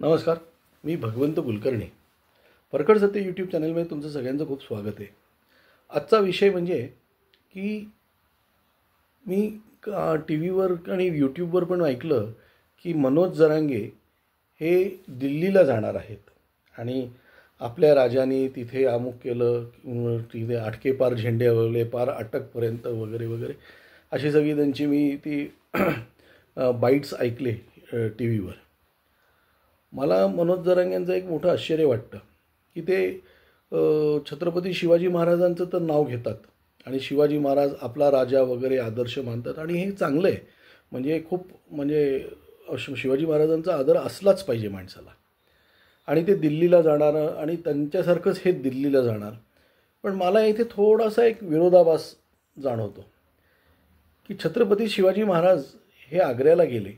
नमस्कार, मी भगवंत कुलकर्णी. परखड सत्य यूट्यूब चॅनलमध्ये तुमचं सगळ्यांचं खूप स्वागत आहे. आजचा विषय म्हणजे की मी टी व्हीवर आणि यूट्यूबवर पण ऐकलं की मनोज जरांगे हे दिल्लीला जाणार आहेत आणि आपल्या राजाने तिथे अमुक केलं, तिथे आटकेपार झेंडे वळले, पार अटकपर्यंत वगैरे वगैरे अशी सगळी त्यांची मी ती बाईट्स ऐकले टी व्हीवर. मला मनोज जरांगेंचं एक मोठं आश्चर्य वाटतं की ते छत्रपती शिवाजी महाराजांचं तर नाव घेतात आणि शिवाजी महाराज आपला राजा वगैरे आदर्श मानतात आणि हे चांगलं आहे. म्हणजे खूप शिवाजी महाराजांचा आदर असलाच पाहिजे माणसाला. आणि ते दिल्लीला जाणार आणि त्यांच्यासारखंच हे दिल्लीला जाणार. पण मला इथे थोडासा एक विरोधाभास जाणवतो की छत्रपती शिवाजी महाराज हे आग्र्याला गेले.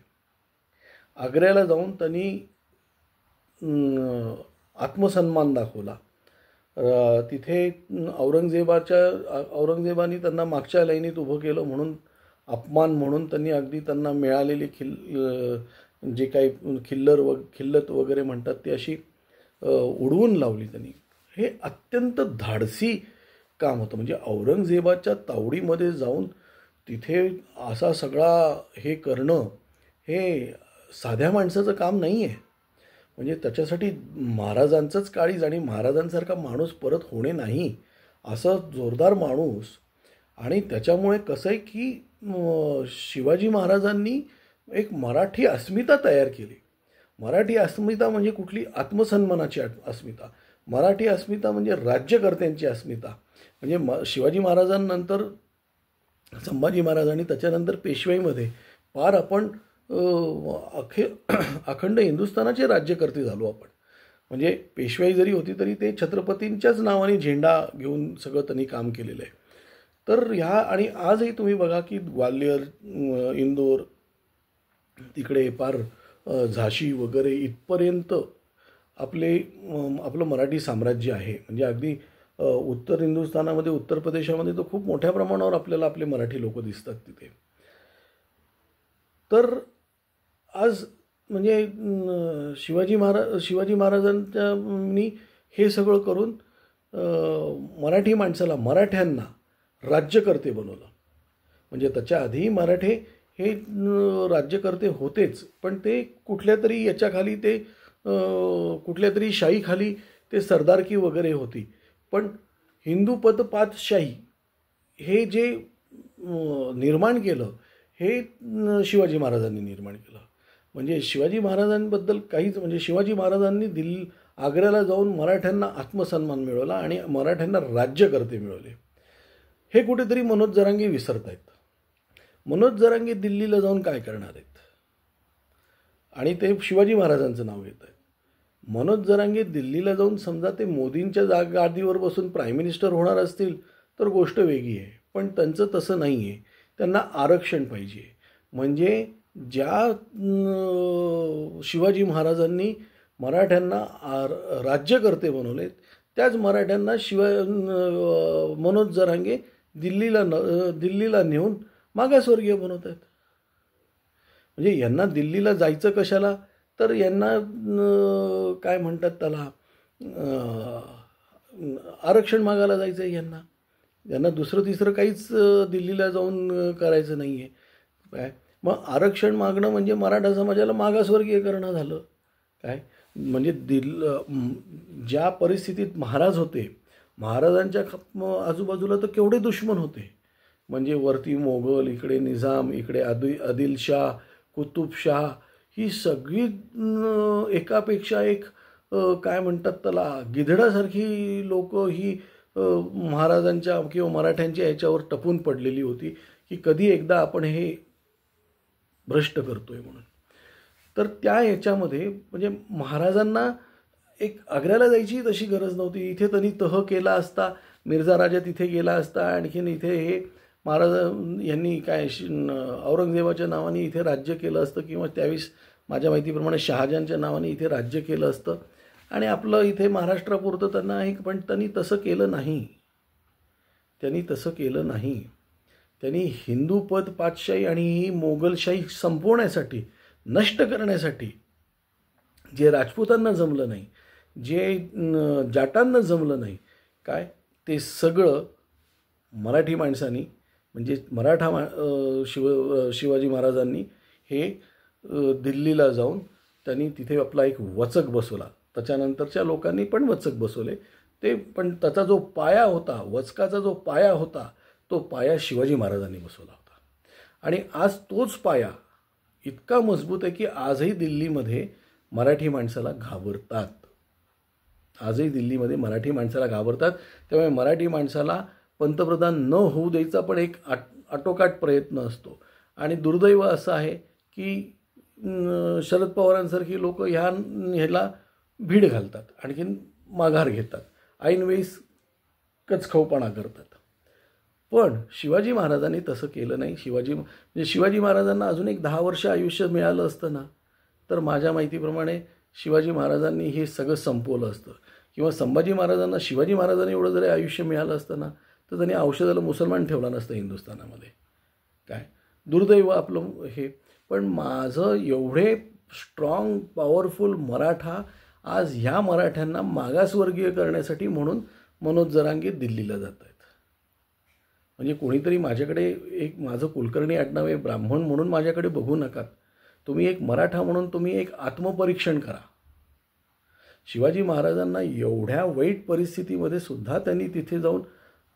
आग्र्याला जाऊन त्यांनी आत्मसन्मान दाखवला. तिथे औरंगजेबाने त्यांना मागच्या लाईनीत उभं केलं म्हणून अपमान म्हणून त्यांनी अगदी त्यांना मिळालेली जे काही खिल्लत वगैरे म्हणतात ती अशी उडवून लावली त्यांनी. हे अत्यंत धाडसी काम होतं. म्हणजे औरंगजेबाच्या तावडीमध्ये जाऊन तिथे असा सगळा हे करणं हे साध्या माणसाचं काम नाही आहे. म्हणजे त्याच्यासाठी महाराजांचंच काळीज आणि महाराजांसारखा माणूस परत होणे नाही असं जोरदार माणूस. आणि त्याच्यामुळे कसं आहे की शिवाजी महाराजांनी एक मराठी अस्मिता तयार केली. मराठी अस्मिता म्हणजे कुठली? आत्मसन्मानाची अस्मिता. मराठी अस्मिता म्हणजे राज्यकर्त्यांची अस्मिता. म्हणजे शिवाजी महाराजांनंतर संभाजी महाराज आणि त्याच्यानंतर पेशवाईमध्ये पार आपण अखंड हिंदुस्थानाचे राज्यकर्ते झालो आपण. म्हणजे पेशवाई जरी होती तरी ते छत्रपतींच्याच नावाने झेंडा घेऊन सगळं त्यांनी काम केलेलं आहे. तर ह्या आणि आजही तुम्ही बघा की ग्वाल्हेर, इंदोर, तिकडे पार झाशी वगैरे इथपर्यंत आपलं मराठी साम्राज्य आहे. म्हणजे अगदी उत्तर हिंदुस्थानामध्ये, उत्तर प्रदेशामध्ये तर खूप मोठ्या प्रमाणावर आपल्याला आपले मराठी लोक दिसतात तिथे. तर आज म्हणजे शिवाजी महाराजांनी हे सगळं करून मराठी माणसाला, मराठ्यांना राज्यकर्ते बनवलं. म्हणजे त्याच्या आधी मराठे हे राज्यकर्ते होतेच, पण ते कुठल्या तरी याच्याखाली ते कुठल्या तरी शाहीखाली ते सरदारकी वगैरे होती. पण हिंदूपद पातशाही हे जे निर्माण केलं हे शिवाजी महाराजांनी निर्माण केलं. म्हणजे शिवाजी महाराजांबद्दल काहीच म्हणजे शिवाजी महाराजांनी आग्र्याला जाऊन मराठ्यांना आत्मसन्मान मिळवला आणि मराठ्यांना राज्यकर्ते मिळवले. हे कुठेतरी मनोज जरांगे विसरत आहेत. मनोज जरांगे दिल्लीला जाऊन काय करणार आहेत? आणि ते शिवाजी महाराजांचं नाव घेत आहेत. मनोज जरांगे दिल्लीला जाऊन समजा ते मोदींच्या गादीवर बसून प्राईम मिनिस्टर होणार असतील तर गोष्ट वेगळी आहे. पण त्यांचं तसं नाही आहे. त्यांना आरक्षण पाहिजे. म्हणजे ज्या शिवाजी महाराजांनी मराठ्यांना राज्यकर्ते बनवलेत त्याच मराठ्यांना मनोज जरांगे दिल्लीला नेऊन मागासवर्गीय बनवत आहेत. म्हणजे यांना दिल्लीला जायचं कशाला? तर यांना काय म्हणतात त्याला आरक्षण मागायला जायचं आहे. यांना दुसरं तिसरं काहीच दिल्लीला जाऊन करायचं नाही आहे. काय मग आरक्षण मागणं म्हणजे मराठा समाजाला मागासवर्गीय करणं झालं काय? म्हणजे ज्या परिस्थितीत महाराज होते, महाराजांच्या आजूबाजूला तर केवढे दुश्मन होते. म्हणजे वरती मोगल, इकडे निजाम, इकडे आदिलशाह, कुतुबशाह, ही सगळी एकापेक्षा एक काय म्हणतात त्याला गिधडासारखी लोक ही महाराजांच्या किंवा मराठ्यांच्या ह्याच्यावर टपून पडलेली होती की कधी एकदा आपण हे भ्रष्ट करतोय म्हणून. तर त्या ह्याच्यामध्ये म्हणजे महाराजांना एक आग्र्याला जायची तशी गरज नव्हती. इथे त्यांनी तह केला असता, मिर्झा राजा तिथे गेला असता, आणखीन इथे हे महाराज यांनी काय औरंगजेबाच्या नावाने इथे राज्य केलं असतं किंवा त्यावेळेस माझ्या माहितीप्रमाणे शहाजहानच्या नावाने इथे राज्य केलं असतं आणि आपलं इथे महाराष्ट्रापुरतं त्यांना आहे. पण त्यांनी तसं केलं नाही. त्यांनी हिंदूपद पातशाही आणि ही मोगलशाही संपवण्यासाठी, नष्ट करण्यासाठी जे राजपूतांना जमलं नाही, जे जाटांना जमलं नाही, काय ते सगळं मराठी माणसांनी म्हणजे शिवाजी महाराजांनी हे दिल्लीला जाऊन त्यांनी तिथे आपला एक वचक बसवला. त्याच्यानंतरच्या लोकांनी पण वचक बसवले ते, पण त्याचा जो पाया होता, वचकाचा जो पाया होता, तो पाया शिवाजी महाराजांनी बसवला होता. आणि आज तोच पाया इतका मजबूत आहे की आजही दिल्लीमध्ये मराठी माणसाला घाबरतात. आजही दिल्लीमध्ये मराठी माणसाला घाबरतात. त्यामुळे मराठी माणसाला पंतप्रधान न होऊ द्यायचा पण एक आटोकाट प्रयत्न असतो. आणि दुर्दैव असं आहे की शरद पवारांसारखी लोक ह्याला भीड घालतात, आणखीन माघार घेतात, ऐनवेळीस कचखाऊपणा करतात. पण शिवाजी महाराजांनी तसं केलं नाही. शिवाजी महाराजांना अजून एक 10 वर्ष आयुष्य मिळालं असतं ना, तर माझ्या माहितीप्रमाणे शिवाजी महाराजांनी हे सगळं संपवलं असतं. किंवा संभाजी महाराजांना शिवाजी महाराजांनी एवढं जरी आयुष्य मिळालं असतं ना, तर त्यांनी औषधाला मुसलमान ठेवला नसतं हिंदुस्थानामध्ये. काय दुर्दैव आपलं हे. पण माझं एवढे स्ट्रॉंग पॉवरफुल मराठा आज ह्या मराठ्यांना मागासवर्गीय करण्यासाठी म्हणून मनोज जरांगे दिल्लीला जात आहेत. म्हणजे कोणीतरी माझ्याकडे एक माझं कुलकर्णी आडनाव आहे ब्राह्मण म्हणून माझ्याकडे बघू नका. तुम्ही एक मराठा म्हणून तुम्ही एक आत्मपरीक्षण करा. शिवाजी महाराजांना एवढ्या वाईट परिस्थितीमध्ये सुद्धा त्यांनी तिथे जाऊन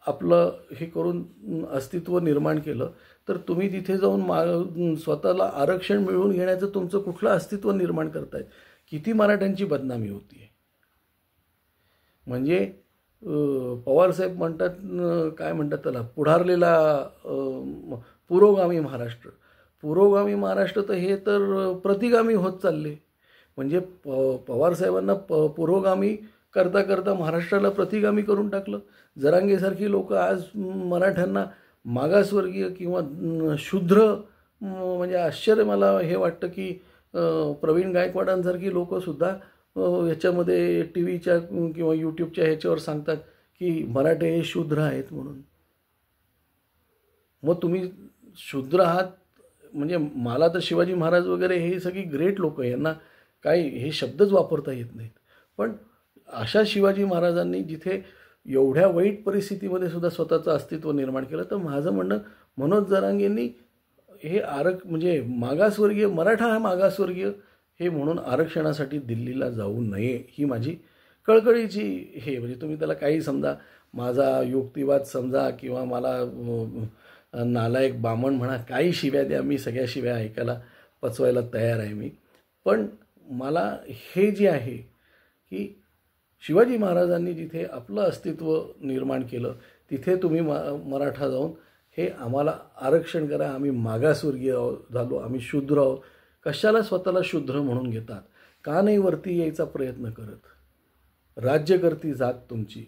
आपलं हे करून अस्तित्व निर्माण केलं. तर तुम्ही तिथे जाऊन स्वतःला आरक्षण मिळवून घेण्याचं तुमचं कुठलं अस्तित्व निर्माण करतायत? किती मराठ्यांची बदनामी होती आहे. म्हणजे पवारसाहेब म्हणतात, काय म्हणतात त्याला, पुढारलेला पुरोगामी महाराष्ट्र. पुरोगामी महाराष्ट्र तर हे तर प्रतिगामी होत चालले. म्हणजे पवारसाहेबांना पुरोगामी करता करता महाराष्ट्राला प्रतिगामी करून टाकलं. जरांगेसारखी लोक आज मराठ्यांना मागासवर्गीय किंवा शूद्र, म्हणजे आश्चर्य मला हे वाटतं की प्रवीण गायकवाडांसारखी लोकंसुद्धा ह्याच्यामध्ये टी व्हीच्या किंवा यूट्यूबच्या ह्याच्यावर सांगतात की मराठे हे शूद्र आहेत म्हणून. मग तुम्ही शूद्र आहात म्हणजे मला तर शिवाजी महाराज वगैरे हे सगळी ग्रेट लोक, यांना काही हे शब्दच वापरता येत नाहीत. पण अशा शिवाजी महाराजांनी जिथे एवढ्या वाईट परिस्थितीमध्ये सुद्धा स्वतःचं अस्तित्व निर्माण केलं, तर माझं म्हणणं मनोज जरांगेंनी हे म्हणजे मागासवर्गीय, मराठा हा मागासवर्गीय हे म्हणून आरक्षणासाठी दिल्लीला जाऊ नये, ही माझी कळकळीची हे. म्हणजे तुम्ही त्याला काही समजा, माझा युक्तिवाद समजा किंवा मला नालायक बामण म्हणा, काही शिव्या द्या, मी सगळ्या शिव्या ऐकायला पचवायला तयार आहे मी. पण मला हे जे आहे की शिवाजी महाराजांनी जिथे आपलं अस्तित्व निर्माण केलं तिथे तुम्ही मराठा जाऊन हे आम्हाला आरक्षण करा, आम्ही मागासवर्गीय झालो, आम्ही शूद्र आहोत. कशाला स्वतःला शूद्र म्हणून घेतात? का नाही वरती यायचा प्रयत्न करत? राज्यकर्ती जात तुमची.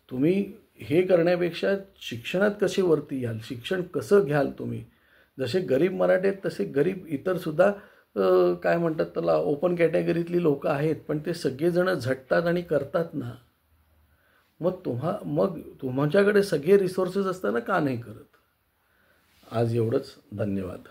तुम्ही हे करण्यापेक्षा शिक्षणात कसे वरती याल, शिक्षण कसं घ्याल तुम्ही? जसे गरीब मराठे आहेत तसे गरीब इतरसुद्धा काय म्हणतात त्याला ओपन कॅटेगरीतली लोक आहेत, पण ते सगळेजण झटतात आणि करतात ना. मग तुमच्याकडे सगळे रिसोर्सेस असताना का नाही करत? आज एवढंच. धन्यवाद.